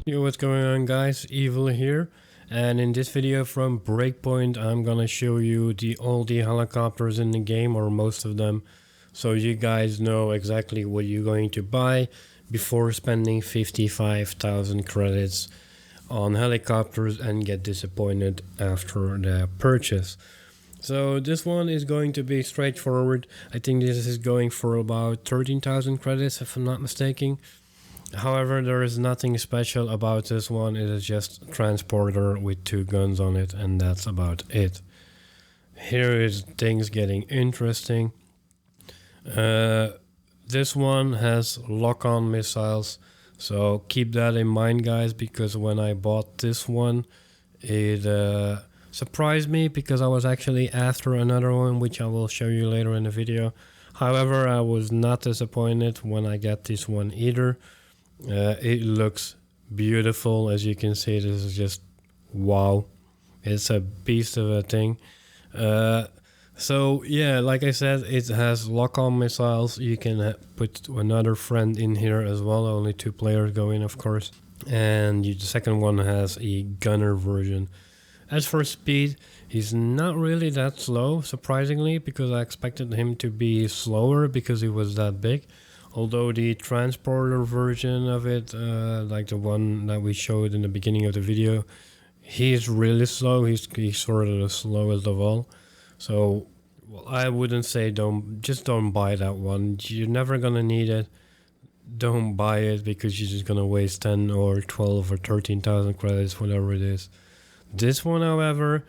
Yo, what's going on guys, Evil here, and in this video from Breakpoint I'm gonna show you all the helicopters in the game, or most of them, so you guys know exactly what you're going to buy before spending 55,000 credits on helicopters and get disappointed after the purchase. So this one is going to be straightforward. I think this is going for about 13,000 credits if I'm not mistaken. However, there is nothing special about this one. It is just a transporter with 2 guns on it, and that's about it. Here is things getting interesting. This one has lock-on missiles, so keep that in mind guys, because when I bought this one it surprised me because I was actually after another one, which I will show you later in the video. However, I was not disappointed when I got this one either. It looks beautiful. As you can see, this is just wow. It's a beast of a thing. So yeah, like I said, it has lock-on missiles. You can put another friend in here as well. Only 2 players go in, of course. And the second one has a gunner version. As for speed, he's not really that slow, surprisingly, because I expected him to be slower because he was that big. Although the transporter version of it, like the one that we showed in the beginning of the video, he's really slow. He's sort of the slowest of all. So I wouldn't say just don't buy that one. You're never gonna need it. Don't buy it because you're just gonna waste 10 or 12 or 13,000 credits, whatever it is. This one, however,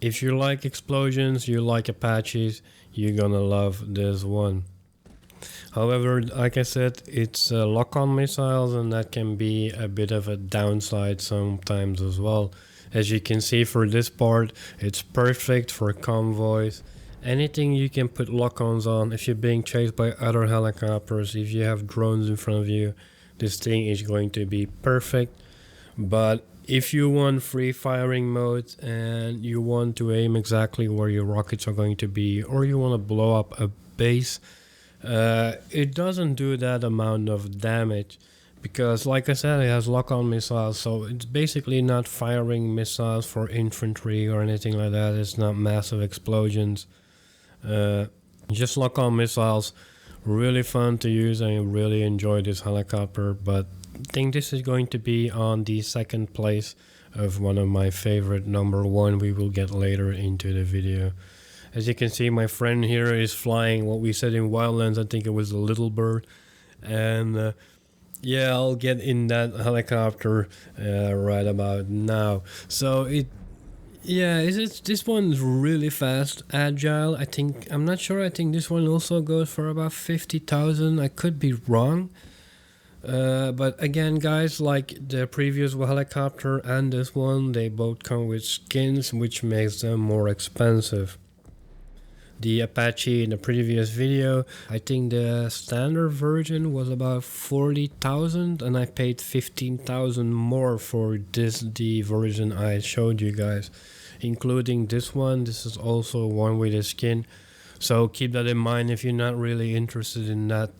if you like explosions, you like Apaches, you're gonna love this one. However, like I said, it's lock-on missiles, and that can be a bit of a downside sometimes as well. As you can see, for this part, it's perfect for convoys. Anything you can put lock-ons on. If you're being chased by other helicopters, if you have drones in front of you, this thing is going to be perfect. But if you want free firing mode and you want to aim exactly where your rockets are going to be, or you want to blow up a base, it doesn't do that amount of damage because, like I said, it has lock-on missiles, so it's basically not firing missiles for infantry or anything like that. It's not massive explosions, just lock-on missiles. Really fun to use. I really enjoy this helicopter, but I think this is going to be on the second place of one of my favorite, number 1 we will get later into the video. As you can see, my friend here is flying what we said in Wildlands. I think it was a little bird. And yeah, I'll get in that helicopter right about now. So this one's really fast, agile. I'm not sure. I think this one also goes for about 50,000. I could be wrong. But again, guys, like the previous helicopter and this one, they both come with skins, which makes them more expensive. The Apache in the previous video, I think the standard version was about 40,000, and I paid 15,000 more for the version I showed you guys, including this one. This is also one with a skin, so keep that in mind. If you're not really interested in that,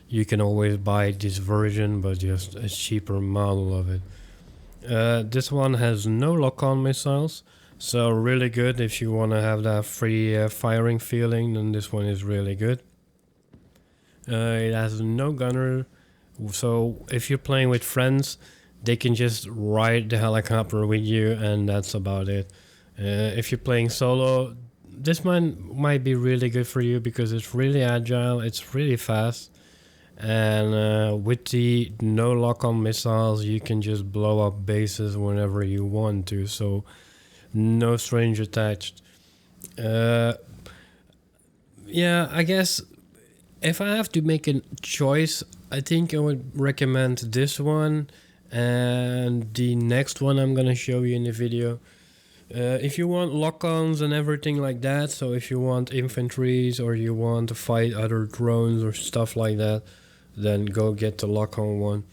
you can always buy this version, but just a cheaper model of it. This one has no lock-on missiles. So really good if you want to have that free firing feeling, then this one is really good. It has no gunner, so if you're playing with friends, they can just ride the helicopter with you, and that's about it. If you're playing solo, this one might be really good for you because it's really agile, it's really fast, and with the no lock-on missiles, you can just blow up bases whenever you want to. So no strings attached. Yeah, I guess if I have to make a choice, I think I would recommend this one and the next one I'm gonna show you in the video. If you want lock-ons and everything like that, so if you want infantries or you want to fight other drones or stuff like that, then go get the lock-on one.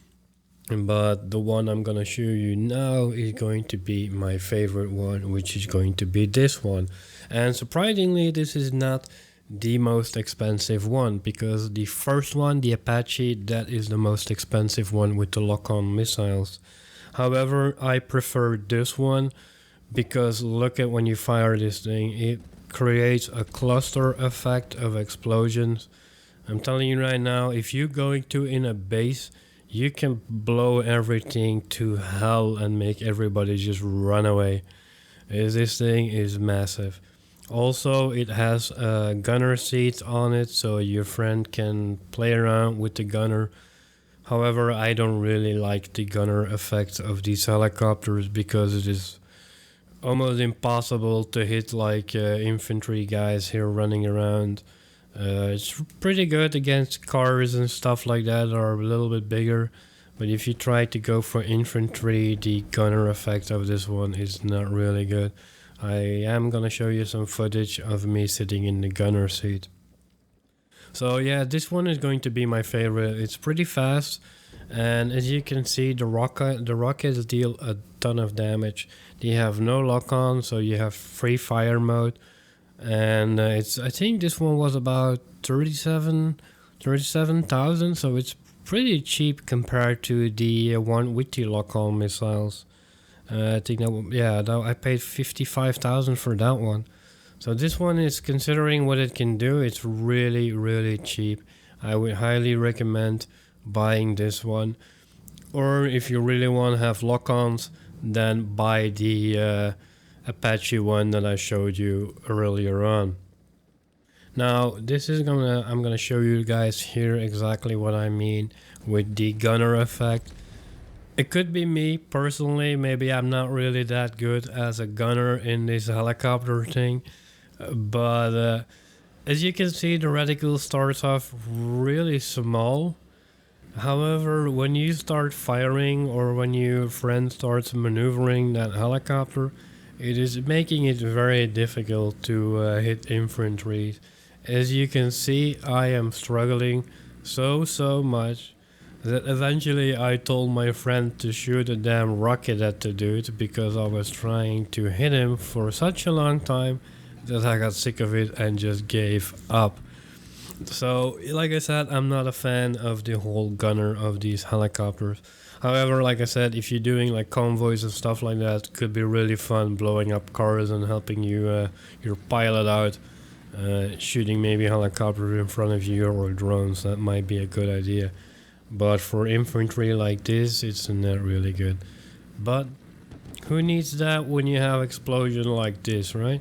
But the one I'm gonna show you now is going to be my favorite one, which is going to be this one. And surprisingly, this is not the most expensive one, because the first one, the Apache, that is the most expensive one with the lock-on missiles. However, I prefer this one because look at when you fire this thing, it creates a cluster effect of explosions. I'm telling you right now, if you're going to in a base, you can blow everything to hell and make everybody just run away. This thing is massive. Also, it has a gunner seat on it, so your friend can play around with the gunner. However, I don't really like the gunner effect of these helicopters because it is almost impossible to hit like infantry guys here running around. It's pretty good against cars and stuff like that that are a little bit bigger. But if you try to go for infantry, the gunner effect of this one is not really good. I am gonna show you some footage of me sitting in the gunner seat. So yeah, this one is going to be my favorite. It's pretty fast, and as you can see, the rockets deal a ton of damage. They have no lock-on, so you have free fire mode, and I think this one was about 37,000, so it's pretty cheap compared to the one with the lock-on missiles. I think I paid 55,000 for that one. So this one is, considering what it can do, it's really, really cheap. I would highly recommend buying this one. Or if you really want to have lock-ons, then buy the Apache one that I showed you earlier on. Now I'm gonna show you guys here exactly what I mean with the gunner effect. It could be me personally, maybe I'm not really that good as a gunner in this helicopter thing, but as you can see, the reticle starts off really small. However, when you start firing or when your friend starts maneuvering that helicopter, it is making it very difficult to hit infantry. As you can see, I am struggling so much that eventually I told my friend to shoot a damn rocket at the dude because I was trying to hit him for such a long time that I got sick of it and just gave up. So, like I said, I'm not a fan of the whole gunner of these helicopters. However, like I said, if you're doing like convoys and stuff like that, it could be really fun blowing up cars and helping you your pilot out, shooting maybe helicopters in front of you or drones. That might be a good idea. But for infantry like this, it's not really good. But who needs that when you have explosion like this, right?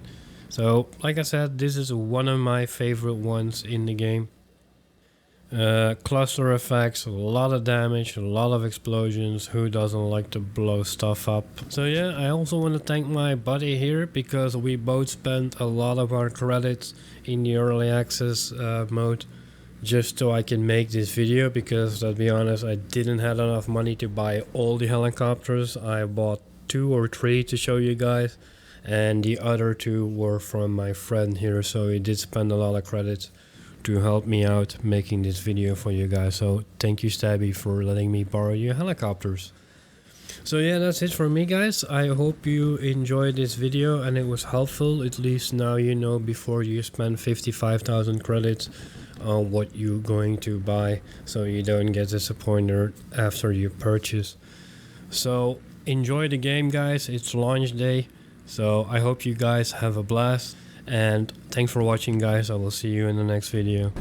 So, like I said, this is one of my favorite ones in the game. Cluster effects, a lot of damage, a lot of explosions. Who doesn't like to blow stuff up? So yeah, I also want to thank my buddy here because we both spent a lot of our credits in the early access mode just so I can make this video, because to be honest, I didn't have enough money to buy all the helicopters. I bought 2 or 3 to show you guys, and the other 2 were from my friend here, so he did spend a lot of credits to help me out making this video for you guys. So thank you, Stabby, for letting me borrow your helicopters. So yeah, that's it for me, guys. I hope you enjoyed this video and it was helpful. At least now you know before you spend 55,000 credits on what you're going to buy, so you don't get disappointed after you purchase. So enjoy the game, guys. It's launch day, so I hope you guys have a blast, and thanks for watching, guys. I will see you in the next video.